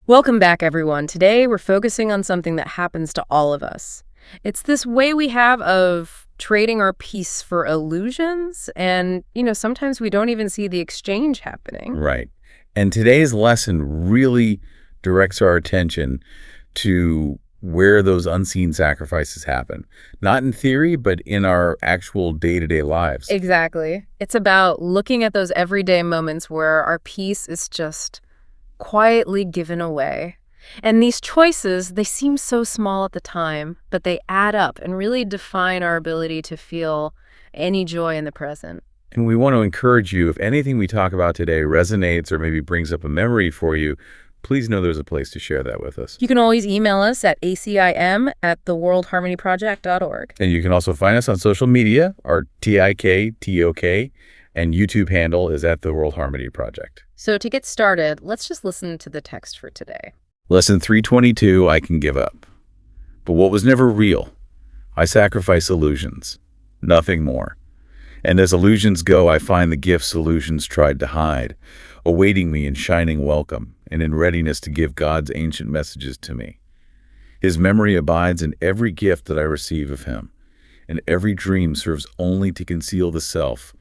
Welcome back, everyone. Today, we're focusing on something that happens to all of us. It's this way we have of trading our peace for illusions, and, sometimes we don't even see the exchange happening. Right. And today's lesson really directs our attention to where those unseen sacrifices happen. Not in theory, but in our actual day-to-day lives. Exactly. It's about looking at those everyday moments where our peace is just quietly given away. And these choices, they seem so small at the time, but they add up and really define our ability to feel any joy in the present. And we want to encourage you, if anything we talk about today resonates or maybe brings up a memory for you, please know there's a place to share that with us. You can always email us at acim@theworldharmonyproject.org. And you can also find us on social media. Our TIKTOK and YouTube handle is at The World Harmony Project. So to get started, let's just listen to the text for today. Lesson 322, I can give up. But what was never real, I sacrifice illusions, nothing more. And as illusions go, I find the gifts illusions tried to hide, awaiting me in shining welcome and in readiness to give God's ancient messages to me. His memory abides in every gift that I receive of him, and every dream serves only to conceal the self,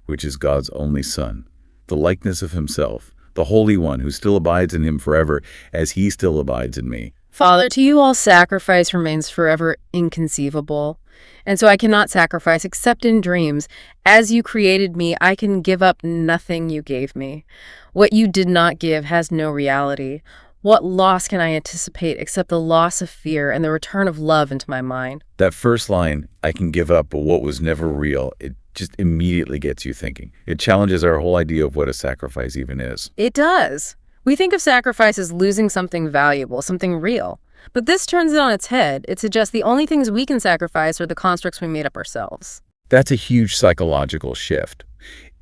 which is God's only Son, the likeness of himself, the Holy One who still abides in him forever as he still abides in me. Father, to you all sacrifice remains forever inconceivable. And so I cannot sacrifice except in dreams. As you created me, I can give up nothing you gave me. What you did not give has no reality. What loss can I anticipate except the loss of fear and the return of love into my mind? That first line, I can give up, but what was never real, it just immediately gets you thinking. It challenges our whole idea of what a sacrifice even is. It does. We think of sacrifice as losing something valuable, something real. But this turns it on its head. It suggests the only things we can sacrifice are the constructs we made up ourselves. That's a huge psychological shift.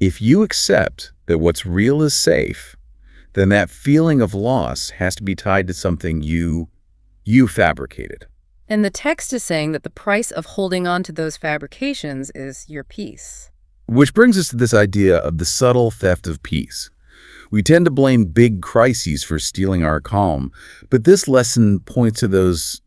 If you accept that what's real is safe, then that feeling of loss has to be tied to something you fabricated. And the text is saying that the price of holding on to those fabrications is your peace. Which brings us to this idea of the subtle theft of peace. We tend to blame big crises for stealing our calm, but this lesson points to those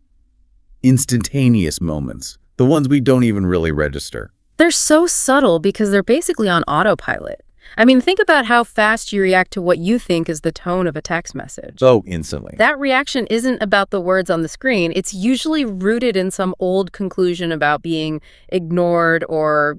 instantaneous moments, the ones we don't even really register. They're so subtle because they're basically on autopilot. I mean, think about how fast you react to what you think is the tone of a text message. So instantly. That reaction isn't about the words on the screen. It's usually rooted in some old conclusion about being ignored or,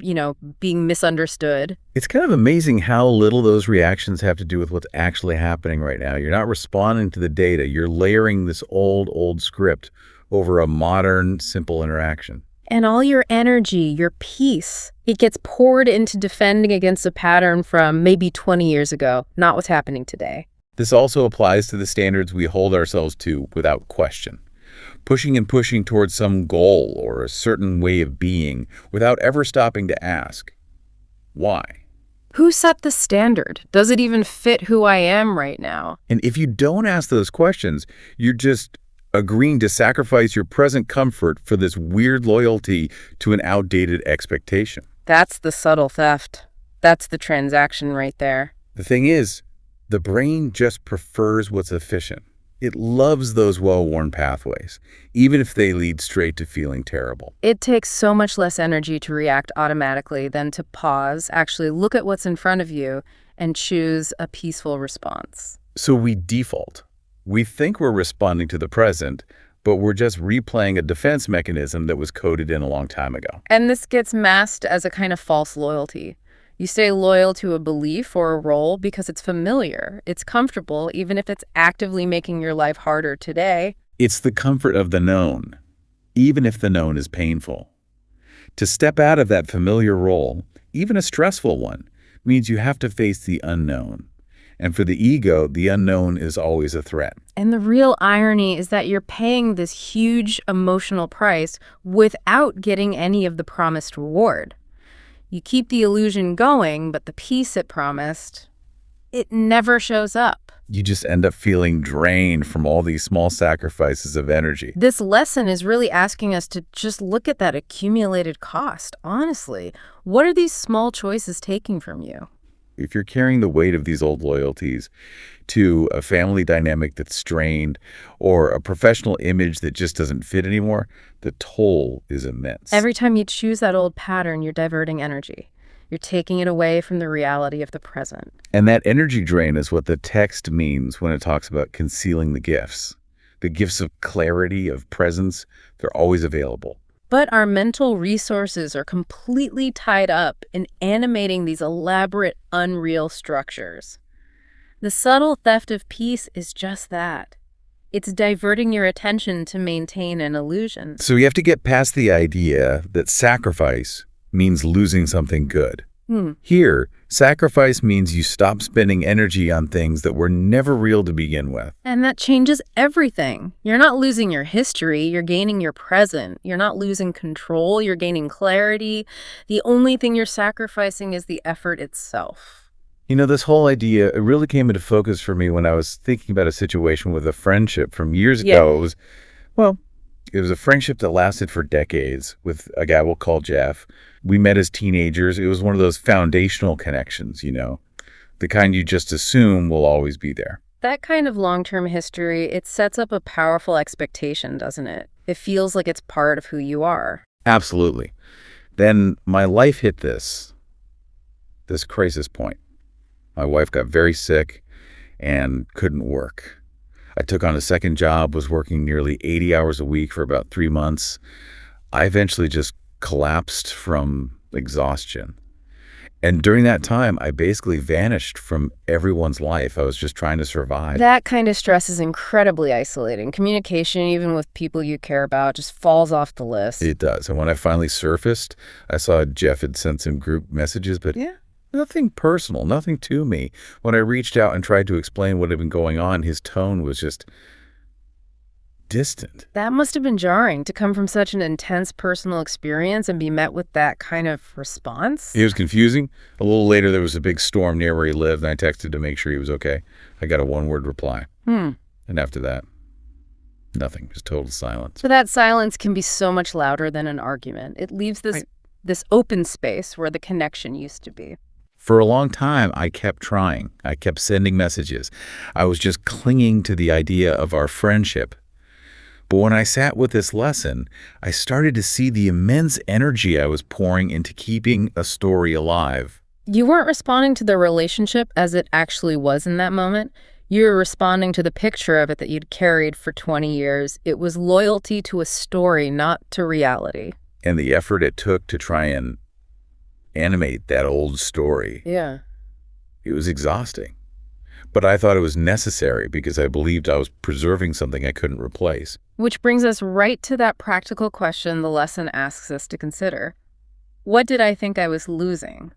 being misunderstood. It's kind of amazing how little those reactions have to do with what's actually happening right now. You're not responding to the data. You're layering this old script over a modern, simple interaction. And all your energy, your peace, it gets poured into defending against a pattern from maybe 20 years ago, not what's happening today. This also applies to the standards we hold ourselves to without question. Pushing and pushing towards some goal or a certain way of being without ever stopping to ask, why? Who set the standard? Does it even fit who I am right now? And if you don't ask those questions, you're just agreeing to sacrifice your present comfort for this weird loyalty to an outdated expectation. That's the subtle theft. That's the transaction right there. The thing is, the brain just prefers what's efficient. It loves those well-worn pathways, even if they lead straight to feeling terrible. It takes so much less energy to react automatically than to pause, actually look at what's in front of you, and choose a peaceful response. So we default. We think we're responding to the present, but we're just replaying a defense mechanism that was coded in a long time ago. And this gets masked as a kind of false loyalty. You stay loyal to a belief or a role because it's familiar, it's comfortable, even if it's actively making your life harder today. It's the comfort of the known, even if the known is painful. To step out of that familiar role, even a stressful one, means you have to face the unknown. And for the ego, the unknown is always a threat. And the real irony is that you're paying this huge emotional price without getting any of the promised reward. You keep the illusion going, but the peace it promised, it never shows up. You just end up feeling drained from all these small sacrifices of energy. This lesson is really asking us to just look at that accumulated cost, honestly. What are these small choices taking from you? if you're carrying the weight of these old loyalties to a family dynamic that's strained or a professional image that just doesn't fit anymore, the toll is immense. Every time you choose that old pattern, you're diverting energy. You're taking it away from the reality of the present. And that energy drain is what the text means when it talks about concealing the gifts. The gifts of clarity, of presence, they're always available. But our mental resources are completely tied up in animating these elaborate, unreal structures. The subtle theft of peace is just that. It's diverting your attention to maintain an illusion. So you have to get past the idea that sacrifice means losing something good. Here, sacrifice means you stop spending energy on things that were never real to begin with. And that changes everything. You're not losing your history, you're gaining your present. You're not losing control, you're gaining clarity. The only thing you're sacrificing is the effort itself. You know, this whole idea, it really came into focus for me when I was thinking about a situation with a friendship from years ago. It was a friendship that lasted for decades with a guy we'll call Jeff. We met as teenagers. It was one of those foundational connections, you know, the kind you just assume will always be there. That kind of long-term history, it sets up a powerful expectation, doesn't it? It feels like it's part of who you are. Absolutely. Then my life hit this crisis point. My wife got very sick and couldn't work. I took on a second job, was working nearly 80 hours a week for about 3 months. I eventually just collapsed from exhaustion. And during that time, I basically vanished from everyone's life. I was just trying to survive. That kind of stress is incredibly isolating. Communication, even with people you care about, just falls off the list. It does. And when I finally surfaced, I saw Jeff had sent some group messages, but nothing personal, nothing to me. When I reached out and tried to explain what had been going on, his tone was just distant. That must have been jarring to come from such an intense personal experience and be met with that kind of response. It was confusing. A little later, there was a big storm near where he lived, and I texted to make sure he was okay. I got a one-word reply. And after that, nothing, just total silence. So that silence can be so much louder than an argument. It leaves this open space where the connection used to be. For a long time, I kept trying. I kept sending messages. I was just clinging to the idea of our friendship. But when I sat with this lesson, I started to see the immense energy I was pouring into keeping a story alive. You weren't responding to the relationship as it actually was in that moment. You were responding to the picture of it that you'd carried for 20 years. It was loyalty to a story, not to reality. And the effort it took to try and animate that old story. Yeah. It was exhausting. But I thought it was necessary because I believed I was preserving something I couldn't replace. Which brings us right to that practical question the lesson asks us to consider. What did I think I was losing?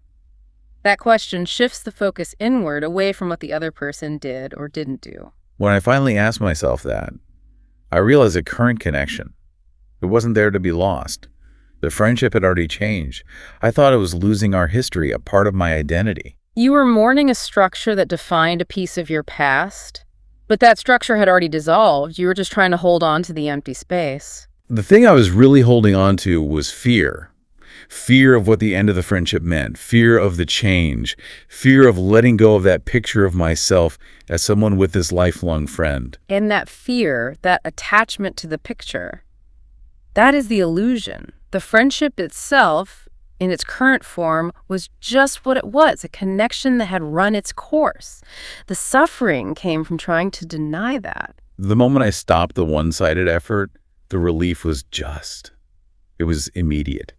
That question shifts the focus inward, away from what the other person did or didn't do. When I finally asked myself that, I realized a current connection. It wasn't there to be lost. The friendship had already changed. I thought it was losing our history, a part of my identity. You were mourning a structure that defined a piece of your past, but that structure had already dissolved. You were just trying to hold on to the empty space. The thing I was really holding on to was fear. Fear of what the end of the friendship meant, fear of the change, fear of letting go of that picture of myself as someone with this lifelong friend. And that fear, that attachment to the picture, that is the illusion. The friendship itself, in its current form, was just what it was, a connection that had run its course. The suffering came from trying to deny that. The moment I stopped the one-sided effort, the relief was just. It was immediate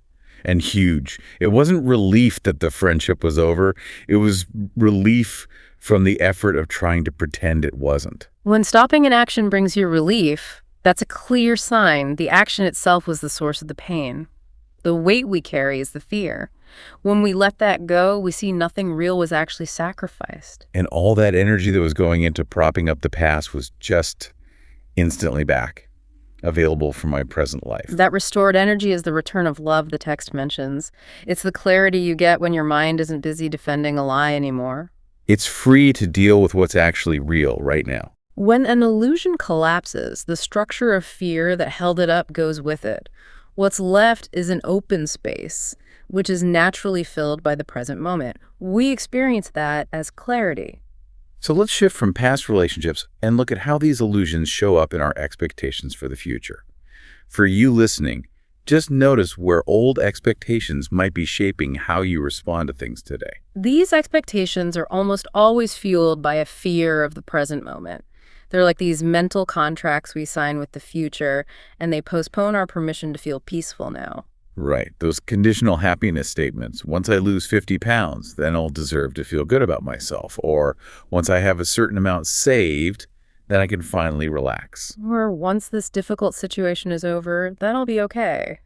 and huge. It wasn't relief that the friendship was over. It was relief from the effort of trying to pretend it wasn't. When stopping an action brings you relief, that's a clear sign the action itself was the source of the pain. The weight we carry is the fear. When we let that go, we see nothing real was actually sacrificed. And all that energy that was going into propping up the past was just instantly back, available for my present life. That restored energy is the return of love the text mentions. It's the clarity you get when your mind isn't busy defending a lie anymore. It's free to deal with what's actually real right now. When an illusion collapses, the structure of fear that held it up goes with it. What's left is an open space, which is naturally filled by the present moment. We experience that as clarity. So let's shift from past relationships and look at how these illusions show up in our expectations for the future. For you listening, just notice where old expectations might be shaping how you respond to things today. These expectations are almost always fueled by a fear of the present moment. They're like these mental contracts we sign with the future, and they postpone our permission to feel peaceful now. Right, those conditional happiness statements. Once I lose 50 pounds, then I'll deserve to feel good about myself. Or once I have a certain amount saved, then I can finally relax. Or once this difficult situation is over, then I'll be okay.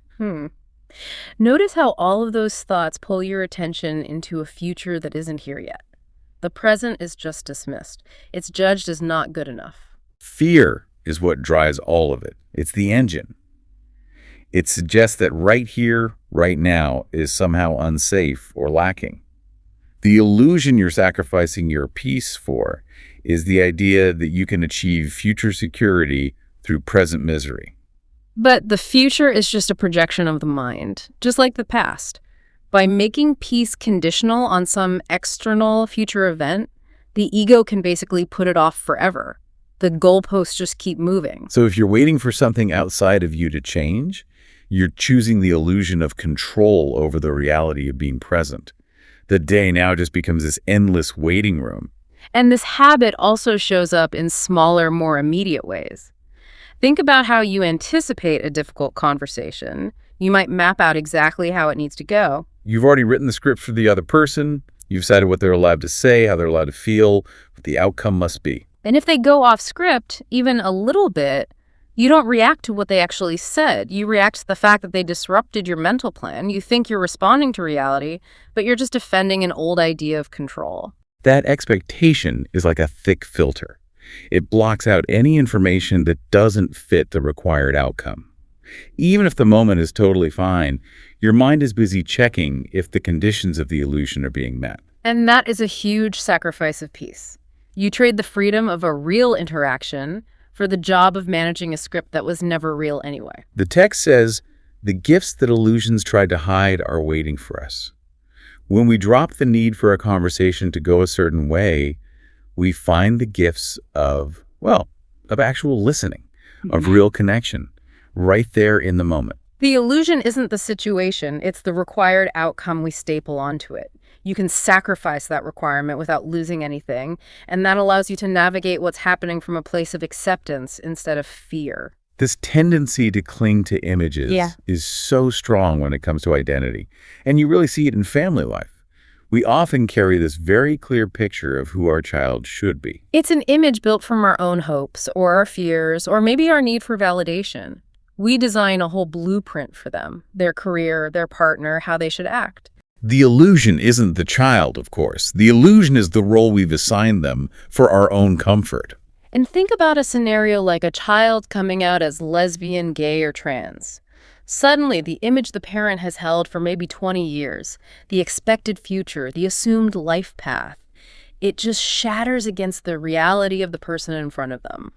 Notice how all of those thoughts pull your attention into a future that isn't here yet. The present is just dismissed. It's judged as not good enough. Fear is what drives all of it. It's the engine. It suggests that right here, right now, is somehow unsafe or lacking. The illusion you're sacrificing your peace for is the idea that you can achieve future security through present misery. But the future is just a projection of the mind, just like the past. By making peace conditional on some external future event, the ego can basically put it off forever. The goalposts just keep moving. So if you're waiting for something outside of you to change, you're choosing the illusion of control over the reality of being present. The day now just becomes this endless waiting room. And this habit also shows up in smaller, more immediate ways. Think about how you anticipate a difficult conversation. You might map out exactly how it needs to go. You've already written the script for the other person. You've decided what they're allowed to say, how they're allowed to feel, what the outcome must be. And if they go off script, even a little bit, you don't react to what they actually said. You react to the fact that they disrupted your mental plan. You think you're responding to reality, but you're just defending an old idea of control. That expectation is like a thick filter. It blocks out any information that doesn't fit the required outcome. Even if the moment is totally fine, your mind is busy checking if the conditions of the illusion are being met. And that is a huge sacrifice of peace. You trade the freedom of a real interaction for the job of managing a script that was never real anyway. The text says, the gifts that illusions tried to hide are waiting for us. When we drop the need for a conversation to go a certain way, we find the gifts of actual listening, of real connection, right there in the moment. The illusion isn't the situation, it's the required outcome we staple onto it. You can sacrifice that requirement without losing anything, and that allows you to navigate what's happening from a place of acceptance instead of fear. This tendency to cling to images is so strong when it comes to identity, and you really see it in family life. We often carry this very clear picture of who our child should be. It's an image built from our own hopes or our fears or maybe our need for validation. We design a whole blueprint for them, their career, their partner, how they should act. The illusion isn't the child, of course. The illusion is the role we've assigned them for our own comfort. And think about a scenario like a child coming out as lesbian, gay, or trans. Suddenly, the image the parent has held for maybe 20 years, the expected future, the assumed life path, it just shatters against the reality of the person in front of them.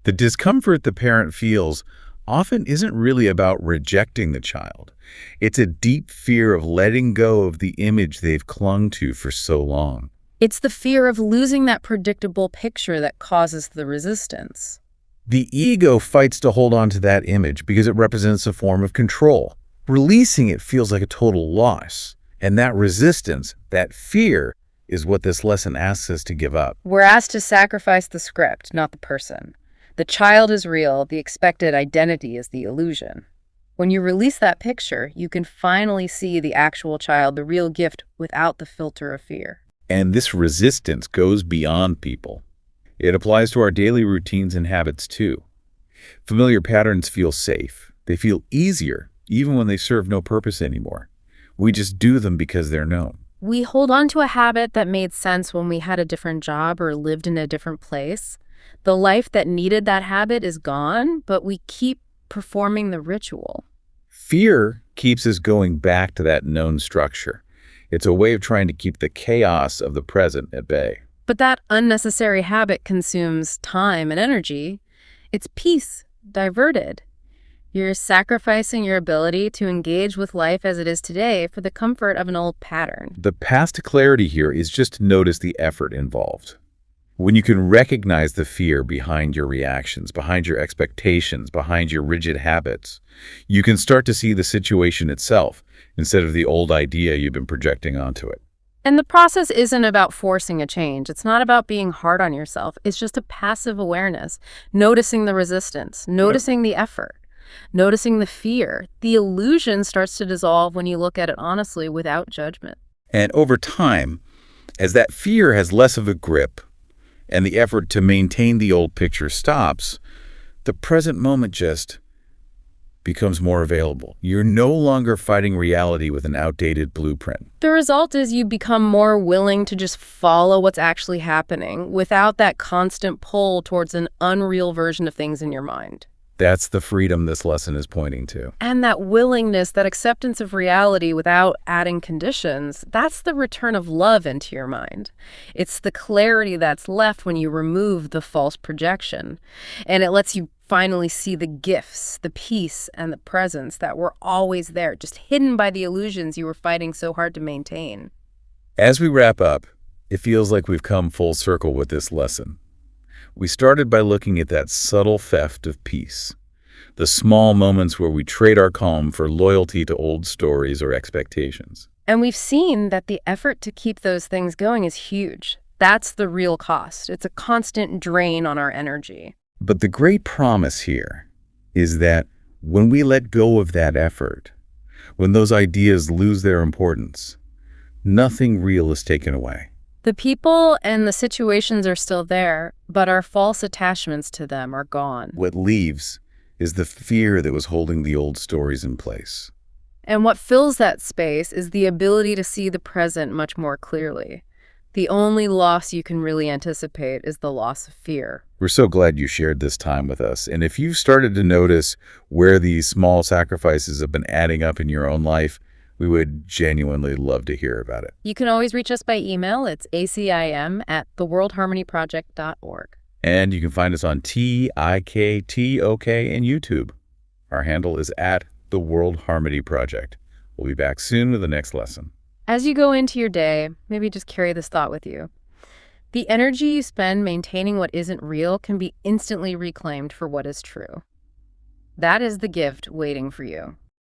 The discomfort the parent feels often isn't really about rejecting the child. It's a deep fear of letting go of the image they've clung to for so long. It's the fear of losing that predictable picture that causes the resistance. The ego fights to hold on to that image because it represents a form of control. Releasing it feels like a total loss. And that resistance, that fear, is what this lesson asks us to give up. We're asked to sacrifice the script, not the person. The child is real, the expected identity is the illusion. When you release that picture, you can finally see the actual child, the real gift, without the filter of fear. And this resistance goes beyond people. It applies to our daily routines and habits too. Familiar patterns feel safe. They feel easier, even when they serve no purpose anymore. We just do them because they're known. We hold on to a habit that made sense when we had a different job or lived in a different place. The life that needed that habit is gone, but we keep performing the ritual. Fear keeps us going back to that known structure. It's a way of trying to keep the chaos of the present at bay. But that unnecessary habit consumes time and energy. It's peace diverted. You're sacrificing your ability to engage with life as it is today for the comfort of an old pattern. The path to clarity here is just to notice the effort involved. When you can recognize the fear behind your reactions, behind your expectations, behind your rigid habits, you can start to see the situation itself instead of the old idea you've been projecting onto it. And the process isn't about forcing a change. It's not about being hard on yourself. It's just a passive awareness, noticing the resistance, noticing the effort, noticing the fear. The illusion starts to dissolve when you look at it honestly without judgment. And over time, as that fear has less of a grip and the effort to maintain the old picture stops, the present moment just becomes more available. You're no longer fighting reality with an outdated blueprint. The result is you become more willing to just follow what's actually happening without that constant pull towards an unreal version of things in your mind. That's the freedom this lesson is pointing to. And that willingness, that acceptance of reality without adding conditions, that's the return of love into your mind. It's the clarity that's left when you remove the false projection. And it lets you finally see the gifts, the peace, and the presence that were always there, just hidden by the illusions you were fighting so hard to maintain. As we wrap up, it feels like we've come full circle with this lesson. We started by looking at that subtle theft of peace, the small moments where we trade our calm for loyalty to old stories or expectations. And we've seen that the effort to keep those things going is huge. That's the real cost. It's a constant drain on our energy. But the great promise here is that when we let go of that effort, when those ideas lose their importance, nothing real is taken away. The people and the situations are still there, but our false attachments to them are gone. What leaves is the fear that was holding the old stories in place. And what fills that space is the ability to see the present much more clearly. The only loss you can really anticipate is the loss of fear. We're so glad you shared this time with us. And if you've started to notice where these small sacrifices have been adding up in your own life, we would genuinely love to hear about it. You can always reach us by email. It's acim@theworldharmonyproject.org. And you can find us on TIKTOK and YouTube. Our handle is @The World Harmony Project. We'll be back soon with the next lesson. As you go into your day, maybe just carry this thought with you. The energy you spend maintaining what isn't real can be instantly reclaimed for what is true. That is the gift waiting for you.